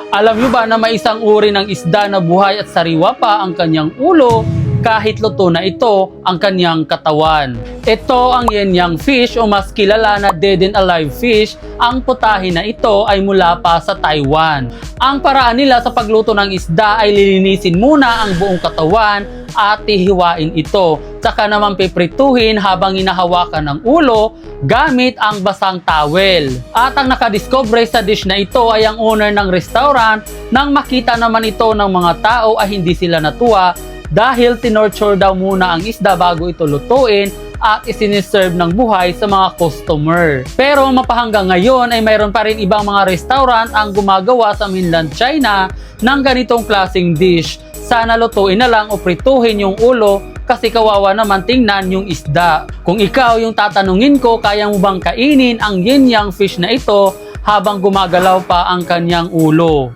Alam nyo ba na may isang uri ng isda na buhay at sariwa pa ang kanyang ulo kahit luto na ito ang kanyang katawan? Ito ang yen-yang fish o mas kilala na dead and alive fish. Ang putahe na ito ay mula pa sa Taiwan. Ang paraan nila sa pagluto ng isda ay lilinisin muna ang buong katawan at hihiwain ito. Saka naman piprituhin habang hinahawakan ng ulo gamit ang basang towel. At ang nakadiscover sa dish na ito ay ang owner ng restaurant. Nang makita naman ito ng mga tao ay hindi sila natuwa dahil tinorture daw muna ang isda bago ito lutuin at isiniserve ng buhay sa mga customer. Pero mapahanggang ngayon ay mayroon pa rin ibang mga restaurant ang gumagawa sa mainland China ng ganitong klaseng dish. Sana lutuin na lang o prituhin yung ulo kasi kawawa naman tingnan yung isda. Kung ikaw yung tatanungin ko, kaya mo bang kainin ang yin-yang fish na ito habang gumagalaw pa ang kanyang ulo?